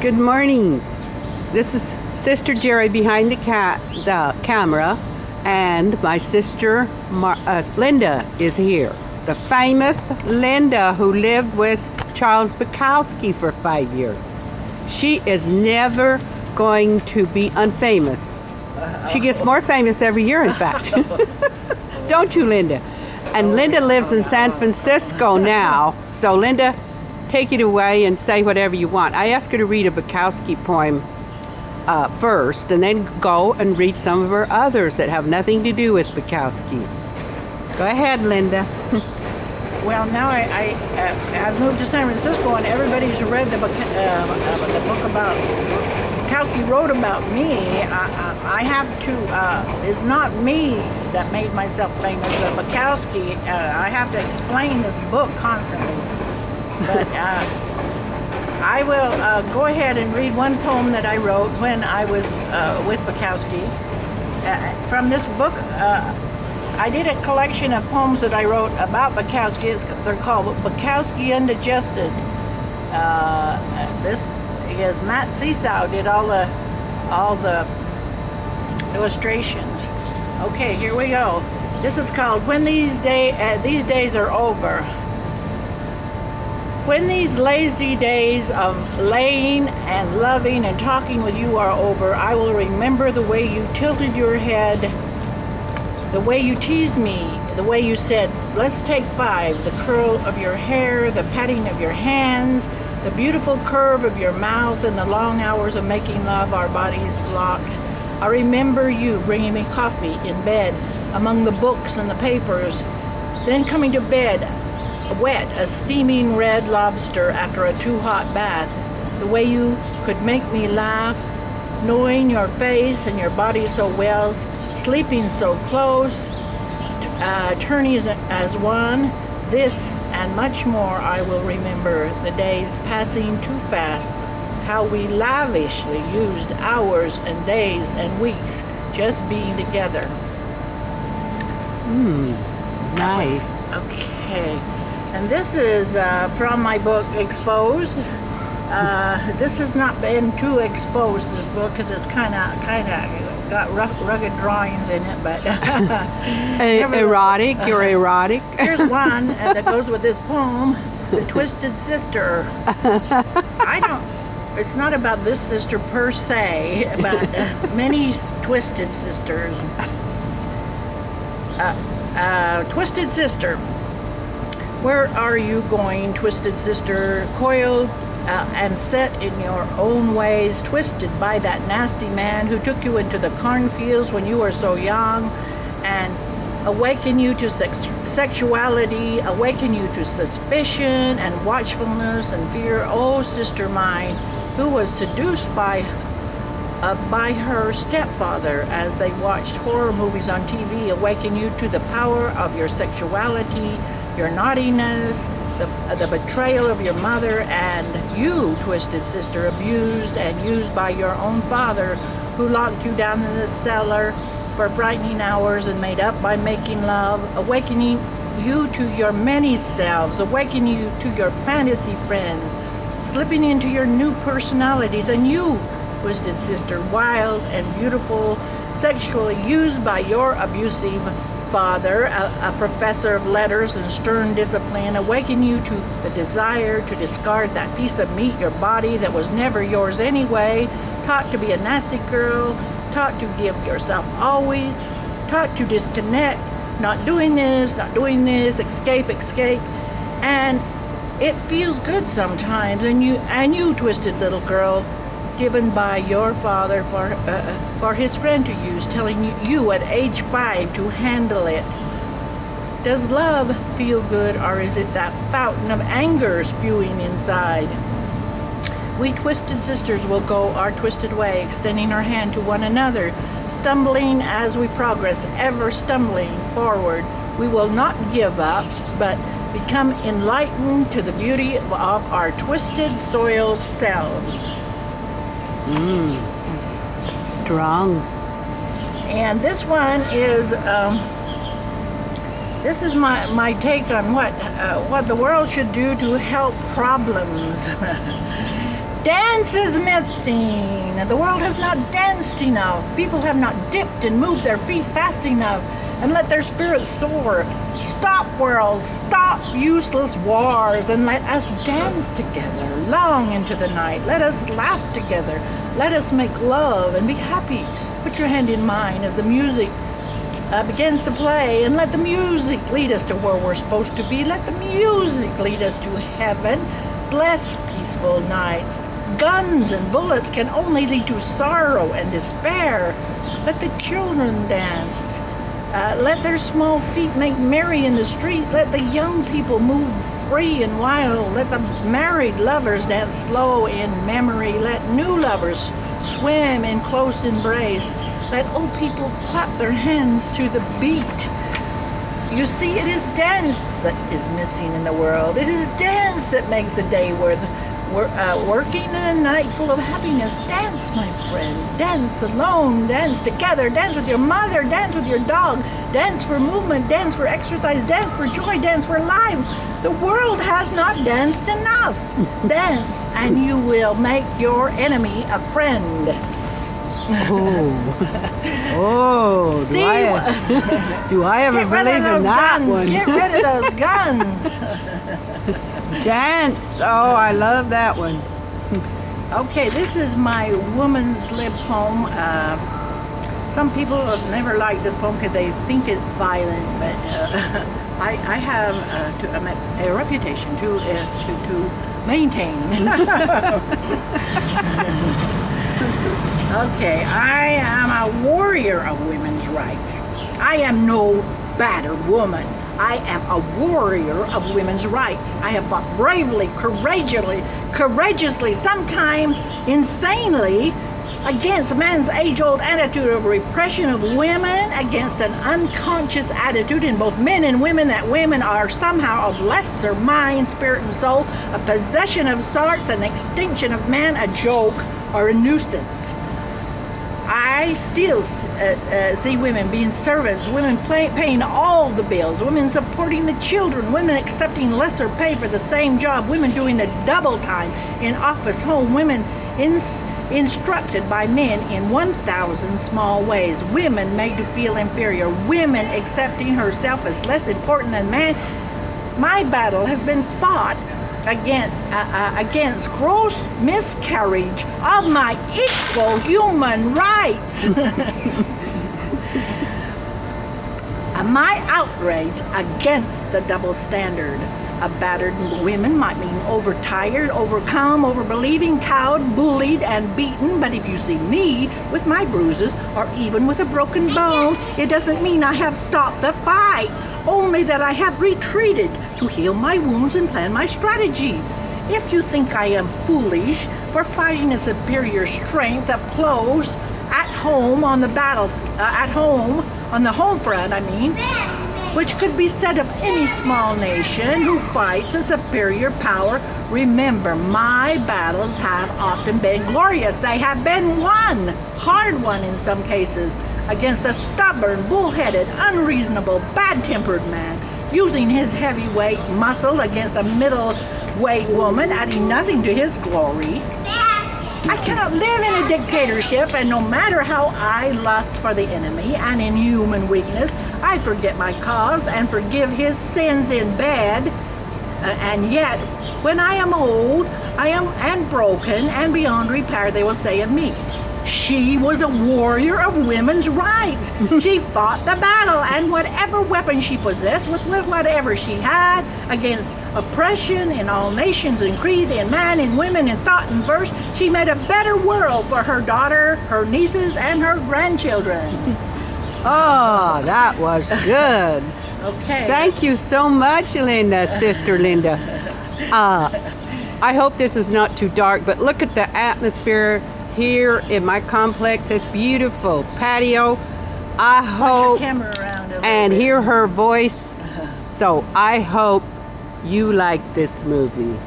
Good morning. This is Sister Jerry behind the camera, and my sister Linda is here. The famous Linda who lived with Charles Bukowski for 5 years. She is never going to be unfamous. She gets more famous every year, in fact. Don't you, Linda? And Linda lives in San Francisco now. So Linda, take it away and say whatever you want. I asked her to read a Bukowski poem first, and then go and read some of her others that have nothing to do with Bukowski. Go ahead, Linda. Well, now I've moved to San Francisco, and everybody's read the book about Bukowski wrote about me. I have to. It's not me that made myself famous. Bukowski. I have to explain this book constantly. But I will go ahead and read one poem that I wrote when I was with Bukowski. From this book, I did a collection of poems that I wrote about Bukowski. They're called Bukowski Undigested. This is Matt Seesaw did all the illustrations. Okay, here we go. This is called When These Days Are Over. When these lazy days of laying and loving and talking with you are over, I will remember the way you tilted your head, the way you teased me, the way you said, let's take 5, the curl of your hair, the patting of your hands, the beautiful curve of your mouth, and the long hours of making love, our bodies locked. I remember you bringing me coffee in bed, among the books and the papers, then coming to bed, wet, a steaming red lobster after a too hot bath. The way you could make me laugh, knowing your face and your body so well, sleeping so close, turning as one. This and much more I will remember, the days passing too fast, how we lavishly used hours and days and weeks just being together. Nice. Okay. And this is from my book, Exposed. This has not been too exposed, this book, because it's kind of got rugged drawings in it, but... Erotic? You're erotic? Here's one that goes with this poem, The Twisted Sister. It's not about this sister per se, but many twisted sisters. Twisted Sister. Where are you going, twisted sister, coiled and set in your own ways, twisted by that nasty man who took you into the cornfields when you were so young and awaken you to sexuality, awaken you to suspicion and watchfulness and fear? Oh, sister mine, who was seduced by her stepfather as they watched horror movies on TV, awaken you to the power of your sexuality, your naughtiness, the betrayal of your mother, and you, twisted sister, abused and used by your own father, who locked you down in the cellar for frightening hours and made up by making love, awakening you to your many selves, awakening you to your fantasy friends, slipping into your new personalities, and you, twisted sister, wild and beautiful, sexually used by your abusive father, a professor of letters and stern discipline, awaken you to the desire to discard that piece of meat, your body that was never yours anyway, taught to be a nasty girl, taught to give yourself always, taught to disconnect, not doing this, escape, and it feels good sometimes, and you twisted little girl, given by your father for his friend to use, telling you at age 5 to handle it. Does love feel good, or is it that fountain of anger spewing inside? We twisted sisters will go our twisted way, extending our hand to one another, stumbling as we progress, ever stumbling forward. We will not give up, but become enlightened to the beauty of our twisted, soiled selves. Strong. And this one is this is my take on what the world should do to help problems. Dance is missing. The world has not danced enough. People have not dipped and moved their feet fast enough and let their spirits soar. Stop worlds, stop useless wars, and let us dance together long into the night. Let us laugh together. Let us make love and be happy. Put your hand in mine as the music begins to play, and let the music lead us to where we're supposed to be. Let the music lead us to heaven. Bless peaceful nights. Guns and bullets can only lead to sorrow and despair. Let the children dance. Let their small feet make merry in the street. Let the young people move free and wild. Let the married lovers dance slow in memory. Let new lovers swim in close embrace. Let old people clap their hands to the beat. You see, it is dance that is missing in the world. It is dance that makes the day worth working in a night full of happiness. Dance, my friend. Dance alone. Dance together. Dance with your mother. Dance with your dog. Dance for movement. Dance for exercise. Dance for joy. Dance for life. The world has not danced enough. Dance, and you will make your enemy a friend. Oh, See, do I ever believe in that guns. one? Get rid of those guns. Dance. Oh, I love that one. Okay, this is my woman's lib poem. Some people have never liked this poem because they think it's violent, but I have a reputation to maintain. Okay, I am a warrior of women's rights. I am no battered woman. I am a warrior of women's rights. I have fought bravely, courageously, sometimes insanely, against man's age-old attitude of repression of women, against an unconscious attitude in both men and women that women are somehow of lesser mind, spirit, and soul, a possession of sorts, an extinction of man, a joke, or a nuisance. I still see women being servants, women paying all the bills, women supporting the children, women accepting lesser pay for the same job, women doing the double time in office, home, women instructed by men in 1,000 small ways, women made to feel inferior, women accepting herself as less important than man. My battle has been fought against gross miscarriage of my equal human rights. My outrage against the double standard. A battered women might mean overtired, overcome, overbelieving, cowed, bullied, and beaten. But if you see me with my bruises or even with a broken bone, it doesn't mean I have stopped the fight. Only that I have retreated to heal my wounds and plan my strategy. If you think I am foolish for fighting a superior strength up close, at home on the home front, which could be said of any small nation who fights a superior power, remember my battles have often been glorious. They have been won, hard won in some cases, against a stubborn, bullheaded, unreasonable, bad-tempered man, using his heavyweight muscle against a middleweight woman, adding nothing to his glory. I cannot live in a dictatorship, and no matter how I lust for the enemy, and in human weakness, I forget my cause and forgive his sins in bed. And yet, when I am old, and broken, and beyond repair, they will say of me, she was a warrior of women's rights. She fought the battle, and whatever weapon she possessed, with whatever she had, against oppression in all nations and creed, in man, in women, in thought and verse, she made a better world for her daughter, her nieces, and her grandchildren. Oh, that was good. Okay. Thank you so much, Linda, Sister Linda. I hope this is not too dark, but look at the atmosphere here in my complex. It's beautiful patio. I hope Camera around and hear her voice. So I hope you like this movie.